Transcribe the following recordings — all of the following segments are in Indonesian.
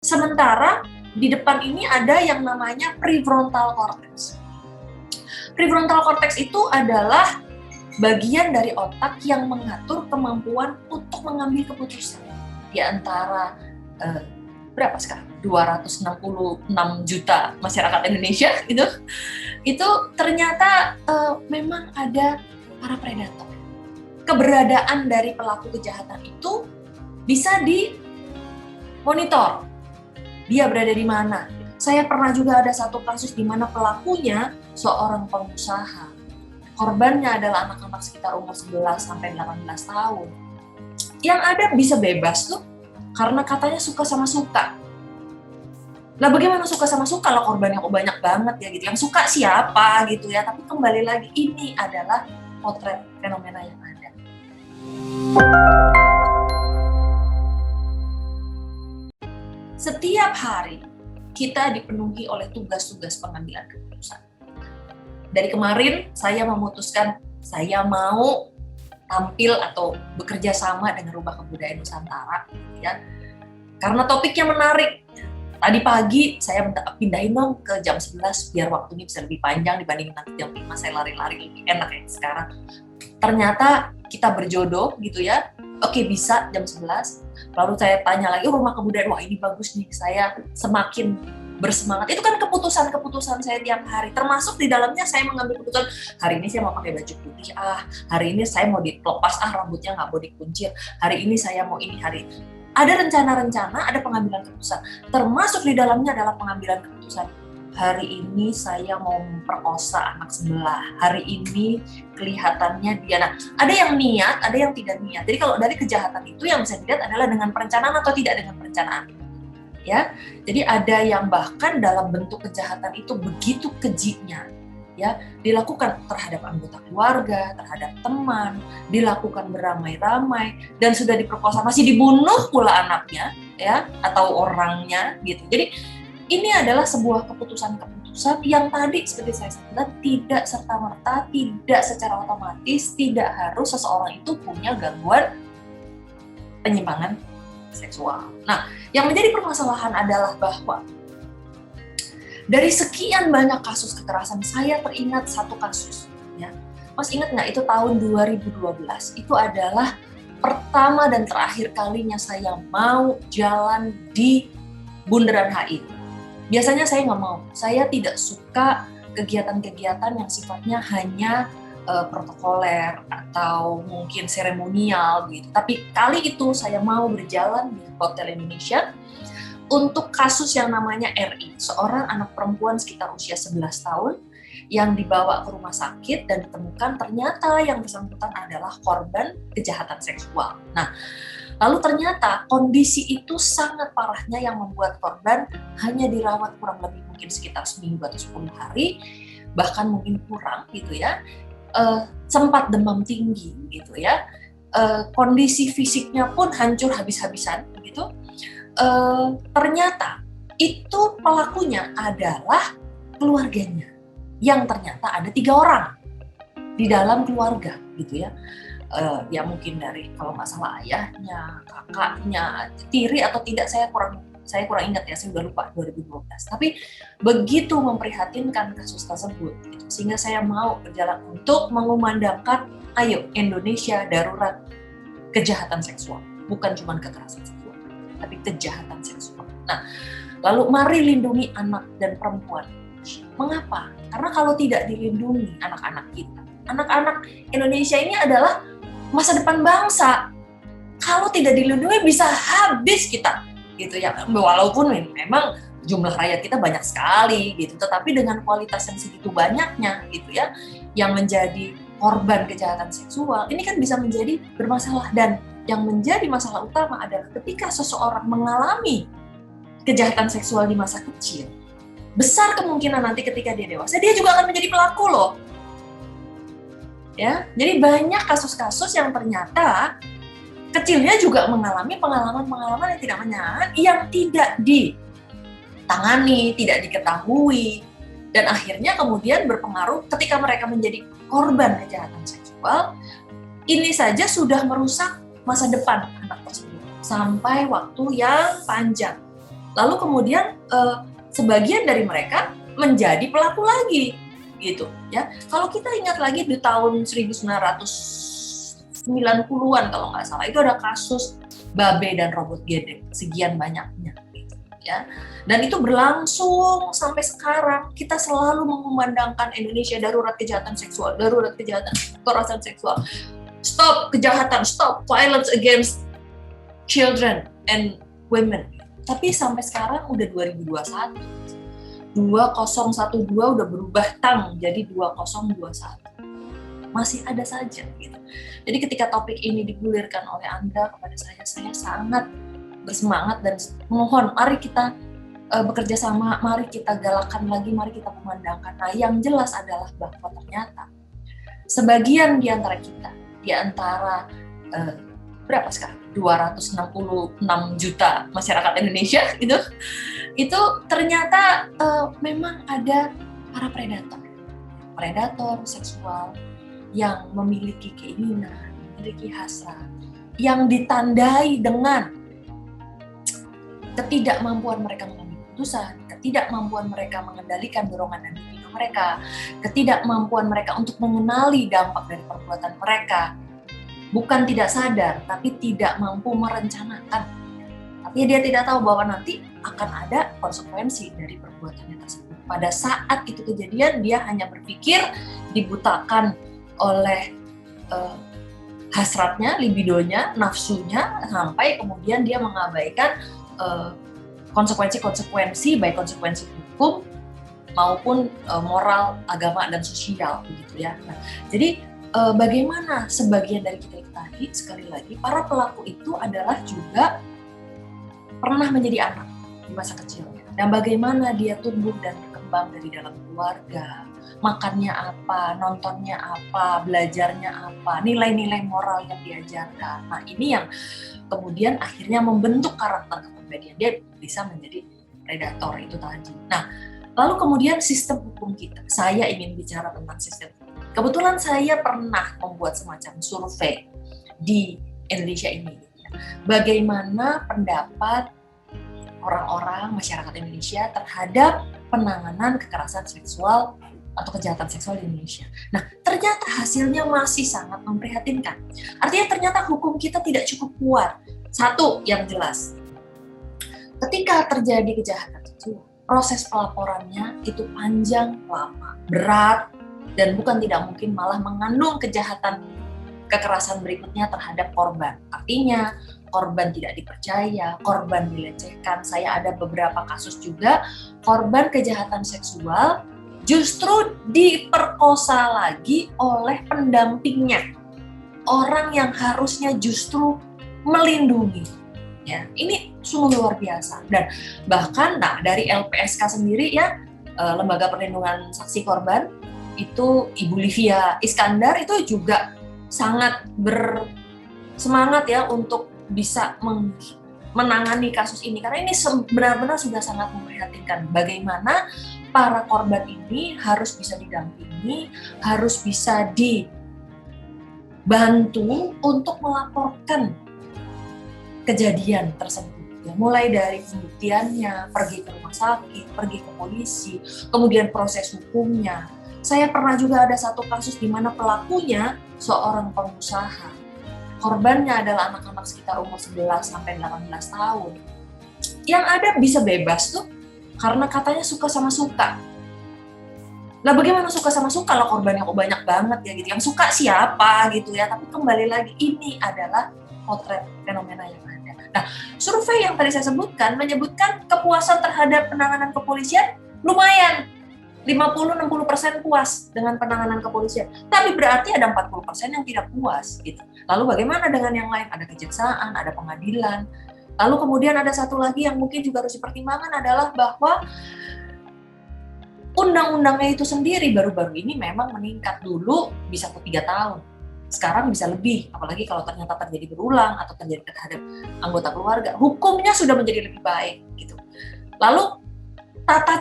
Sementara di depan ini ada yang namanya prefrontal cortex. Prefrontal cortex itu adalah bagian dari otak yang mengatur kemampuan untuk mengambil keputusan. Di antara berapa sekarang? 266 juta masyarakat Indonesia itu ternyata memang ada para predator. Keberadaan dari pelaku kejahatan itu bisa dimonitor. Dia berada di mana? Saya pernah juga ada satu kasus di mana pelakunya seorang pengusaha. Korbannya adalah anak-anak sekitar umur 11 sampai 18 tahun. Yang ada bisa bebas tuh karena katanya suka sama suka. Nah, bagaimana suka sama suka kalau korbannya kok banyak banget ya gitu. Yang suka siapa gitu ya. Tapi kembali lagi ini adalah potret fenomena yang ada. Setiap hari kita dipenuhi oleh tugas-tugas pengambilan keputusan. Dari kemarin saya memutuskan saya mau tampil atau bekerja sama dengan Rubah Kebudayaan Nusantara, ya. Karena topiknya menarik. Tadi pagi saya pindahin dong ke jam 11 biar waktunya bisa lebih panjang dibandingin nanti jam 5 saya lari-lari lebih enak ya sekarang. Ternyata kita berjodoh gitu ya. Oke, bisa jam 11. Lalu saya tanya lagi, Rumah Kebudayaan, wah ini bagus nih, saya semakin bersemangat. Itu kan keputusan-keputusan saya tiap hari, termasuk di dalamnya saya mengambil keputusan, hari ini saya mau pakai baju putih, hari ini saya mau dilepas, rambutnya nggak mau dikuncir, hari ini saya mau ini, ada rencana-rencana, ada pengambilan keputusan, termasuk di dalamnya adalah pengambilan keputusan. Hari ini saya mau memperkosa anak sebelah. Hari ini kelihatannya dia. Nah, ada yang niat, ada yang tidak niat. Jadi kalau dari kejahatan itu yang bisa dilihat adalah dengan perencanaan atau tidak dengan perencanaan. Ya, jadi ada yang bahkan dalam bentuk kejahatan itu begitu kejitnya, ya, dilakukan terhadap anggota keluarga, terhadap teman, dilakukan beramai-ramai, dan sudah diperkosa masih dibunuh pula anaknya, ya, atau orangnya, gitu. Jadi ini adalah sebuah keputusan-keputusan yang tadi seperti saya sebutkan tidak serta-merta, tidak secara otomatis, tidak harus seseorang itu punya gangguan penyimpangan seksual. Nah, yang menjadi permasalahan adalah bahwa dari sekian banyak kasus kekerasan, saya teringat satu kasus. Ya. Mas ingat nggak itu tahun 2012? Itu adalah pertama dan terakhir kalinya saya mau jalan di Bundaran HI. Biasanya saya nggak mau, saya tidak suka kegiatan-kegiatan yang sifatnya hanya protokoler atau mungkin seremonial gitu. Tapi kali itu saya mau berjalan di Hotel Indonesia untuk kasus yang namanya RI, seorang anak perempuan sekitar usia 11 tahun yang dibawa ke rumah sakit dan ditemukan ternyata yang bersangkutan adalah korban kejahatan seksual. Nah, lalu ternyata kondisi itu sangat parahnya yang membuat korban hanya dirawat kurang lebih mungkin sekitar seminggu atau 10 hari, bahkan mungkin kurang gitu ya, sempat demam tinggi gitu ya, kondisi fisiknya pun hancur habis-habisan gitu. Ternyata itu pelakunya adalah keluarganya, yang ternyata ada 3 orang di dalam keluarga gitu ya. Ya mungkin dari kalau nggak salah ayahnya, kakaknya, tiri atau tidak saya kurang ingat ya, saya udah lupa 2012. Tapi begitu memprihatinkan kasus tersebut, gitu, sehingga saya mau berjalan untuk mengumandangkan, ayo Indonesia darurat kejahatan seksual, bukan cuma kekerasan seksual, tapi kejahatan seksual. Nah, lalu mari lindungi anak dan perempuan. Mengapa? Karena kalau tidak dilindungi anak-anak kita, anak-anak Indonesia ini adalah masa depan bangsa. Kalau tidak dilindungi bisa habis kita, gitu ya. Walaupun memang jumlah rakyat kita banyak sekali, gitu. Tetapi dengan kualitas yang segitu banyaknya, gitu ya, yang menjadi korban kejahatan seksual, ini kan bisa menjadi bermasalah. Dan yang menjadi masalah utama adalah ketika seseorang mengalami kejahatan seksual di masa kecil, besar kemungkinan nanti ketika dia dewasa, dia juga akan menjadi pelaku loh. Ya, jadi banyak kasus-kasus yang ternyata kecilnya juga mengalami pengalaman-pengalaman yang tidak menyenangkan, yang tidak ditangani, tidak diketahui, dan akhirnya kemudian berpengaruh ketika mereka menjadi korban kejahatan seksual. Ini saja sudah merusak masa depan anak tersebut sampai waktu yang panjang. Lalu kemudian sebagian dari mereka menjadi pelaku lagi, gitu ya. Kalau kita ingat lagi di tahun 1990-an kalau nggak salah, itu ada kasus Babe dan Robot Gedek sekian banyaknya, gitu ya. Dan itu berlangsung sampai sekarang. Kita selalu mengumandangkan Indonesia darurat kejahatan seksual, darurat kejahatan kekerasan seksual. Stop kejahatan, stop violence against children and women. Tapi sampai sekarang udah 2021. 2012 udah berubah tang jadi 2021. Masih ada saja gitu. Jadi ketika topik ini digulirkan oleh Anda kepada saya sangat bersemangat dan mohon mari kita bekerja sama, mari kita galakan lagi, mari kita memandangkan. Nah, yang jelas adalah bahwa ternyata sebagian di antara kita, di antara berapa sekarang? 266 juta masyarakat Indonesia itu ternyata memang ada para predator seksual yang memiliki keinginan, memiliki hasrat, yang ditandai dengan ketidakmampuan mereka mengambil keputusan, ketidakmampuan mereka mengendalikan dorongan dan libido mereka, ketidakmampuan mereka untuk mengenali dampak dari perbuatan mereka. Bukan tidak sadar, tapi tidak mampu merencanakan. Artinya dia tidak tahu bahwa nanti akan ada konsekuensi dari perbuatannya tersebut. Pada saat itu kejadian, dia hanya berpikir, dibutakan oleh hasratnya, libidonya, nafsunya, sampai kemudian dia mengabaikan konsekuensi-konsekuensi, baik konsekuensi hukum maupun moral, agama, dan sosial, begitu ya. Nah, jadi bagaimana sebagian dari kita tadi, sekali lagi, para pelaku itu adalah juga pernah menjadi anak di masa kecilnya. Dan bagaimana dia tumbuh dan berkembang dari dalam keluarga, makannya apa, nontonnya apa, belajarnya apa, nilai-nilai moral yang diajarkan. Nah, ini yang kemudian akhirnya membentuk karakter kepribadian. Dia bisa menjadi predator itu tadi. Nah, lalu kemudian sistem hukum kita. Saya ingin bicara tentang sistem hukum. Kebetulan saya pernah membuat semacam survei di Indonesia ini. Bagaimana pendapat orang-orang masyarakat Indonesia terhadap penanganan kekerasan seksual atau kejahatan seksual di Indonesia. Nah, ternyata hasilnya masih sangat memprihatinkan. Artinya ternyata hukum kita tidak cukup kuat. Satu yang jelas, ketika terjadi kejahatan seksual, proses pelaporannya itu panjang, lama, berat, dan bukan tidak mungkin malah mengandung kejahatan kekerasan berikutnya terhadap korban. Artinya korban tidak dipercaya, korban dilecehkan. Saya ada beberapa kasus juga korban kejahatan seksual justru diperkosa lagi oleh pendampingnya, orang yang harusnya justru melindungi. Ya, ini sungguh luar biasa. Dan bahkan dari LPSK sendiri ya, Lembaga Perlindungan Saksi Korban, itu Ibu Livia Iskandar itu juga sangat bersemangat ya untuk bisa menangani kasus ini, karena ini benar-benar sudah sangat memprihatinkan. Bagaimana para korban ini harus bisa didampingi, harus bisa dibantu untuk melaporkan kejadian tersebut. Ya, mulai dari pembuktiannya, pergi ke rumah sakit, pergi ke polisi, kemudian proses hukumnya. Saya pernah juga ada satu kasus di mana pelakunya seorang pengusaha. Korbannya adalah anak-anak sekitar umur 11 sampai 18 tahun. Yang ada bisa bebas tuh karena katanya suka sama suka. Lah bagaimana suka sama suka lah, korbannya kok banyak banget ya gitu. Yang suka siapa gitu ya. Tapi kembali lagi, ini adalah potret fenomena yang ada. Nah, survei yang tadi saya sebutkan menyebutkan kepuasan terhadap penanganan kepolisian lumayan. 50-60% puas dengan penanganan kepolisian. Tapi berarti ada 40% yang tidak puas gitu. Lalu bagaimana dengan yang lain? Ada kejaksaan, ada pengadilan. Lalu kemudian ada satu lagi yang mungkin juga harus dipertimbangkan adalah bahwa undang-undangnya itu sendiri baru-baru ini memang meningkat. Dulu bisa ke 3 tahun. Sekarang bisa lebih, apalagi kalau ternyata terjadi berulang atau terjadi terhadap anggota keluarga. Hukumnya sudah menjadi lebih baik gitu. Lalu tata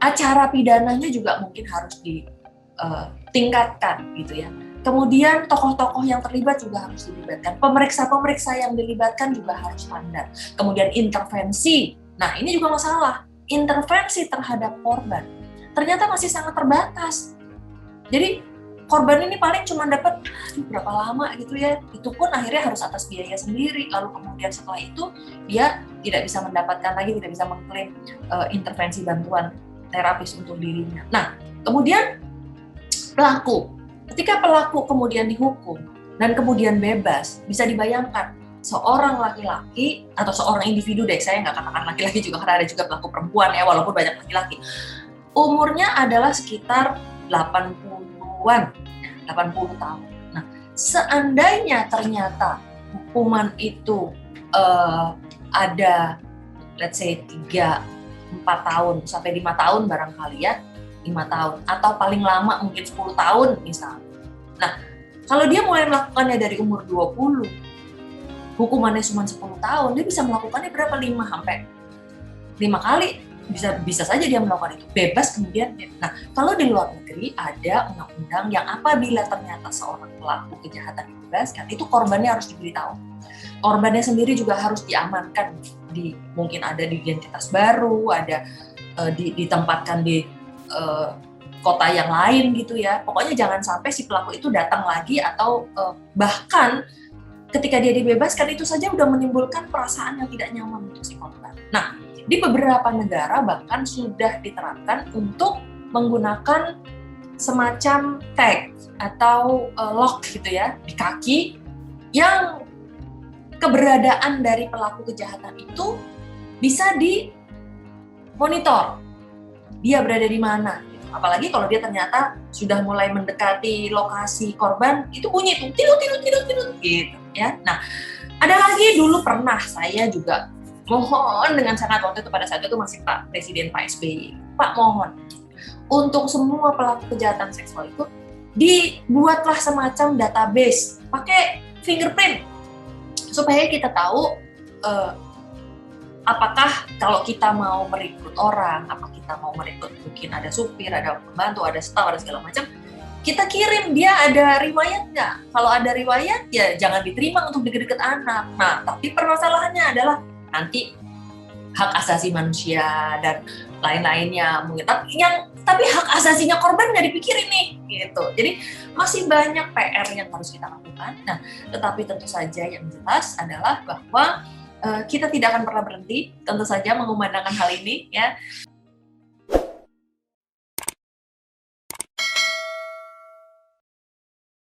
acara pidananya juga mungkin harus ditingkatkan gitu ya. Kemudian tokoh-tokoh yang terlibat juga harus dilibatkan. Pemeriksa-pemeriksa yang dilibatkan juga harus pandai. Kemudian intervensi. Nah, ini juga masalah. Intervensi terhadap korban ternyata masih sangat terbatas. Jadi korban ini paling cuma dapat berapa lama gitu ya. Itu pun akhirnya harus atas biaya sendiri. Lalu kemudian setelah itu dia tidak bisa mendapatkan lagi, tidak bisa mengklaim intervensi bantuan terapis untuk dirinya. Nah, kemudian pelaku. Ketika pelaku kemudian dihukum dan kemudian bebas, bisa dibayangkan seorang laki-laki atau seorang individu deh, saya nggak katakan laki-laki juga karena ada juga pelaku perempuan ya, walaupun banyak laki-laki. Umurnya adalah sekitar 80-an, 80 tahun. Nah, seandainya ternyata hukuman itu ada let's say 3-4 tahun sampai 5 tahun barangkali ya, 5 tahun atau paling lama mungkin 10 tahun misalnya. Nah, kalau dia mulai melakukannya dari umur 20, hukumannya cuma 10 tahun, dia bisa melakukannya berapa? 5 sampai 5 kali bisa saja dia melakukan itu, bebas kemudian. Nah, kalau di luar negeri ada undang-undang yang apabila ternyata seorang pelaku kejahatan dibebaskan, itu korbannya harus diberitahu. Korbannya sendiri juga harus diamankan, mungkin ada di identitas baru, ada ditempatkan di kota yang lain gitu ya. Pokoknya jangan sampai si pelaku itu datang lagi atau bahkan ketika dia dibebaskan itu saja udah menimbulkan perasaan yang tidak nyaman untuk si korban. Nah, di beberapa negara bahkan sudah diterapkan untuk menggunakan semacam tag atau lock gitu ya di kaki yang keberadaan dari pelaku kejahatan itu bisa dimonitor. Dia berada di mana. Apalagi kalau dia ternyata sudah mulai mendekati lokasi korban, itu bunyi tuh, tidut gitu ya. Nah, ada lagi dulu pernah saya juga mohon dengan sangat, waktu itu pada saat itu masih Pak Presiden Pak SBY. Pak, mohon untuk semua pelaku kejahatan seksual itu dibuatlah semacam database pakai fingerprint supaya kita tahu apakah kalau kita mau merekrut orang, apa kita mau merekrut mungkin ada supir, ada pembantu, ada staf, ada segala macam, kita kirim dia ada riwayat nggak? Kalau ada riwayat ya jangan diterima untuk deket-deket anak. Nah, tapi permasalahannya adalah nanti hak asasi manusia dan lain-lainnya mungkin. Tapi hak asasinya korban nggak dipikirin nih, gitu. Jadi masih banyak PR yang harus kita lakukan. Nah, tetapi tentu saja yang jelas adalah bahwa kita tidak akan pernah berhenti, tentu saja mengumandangkan hal ini ya.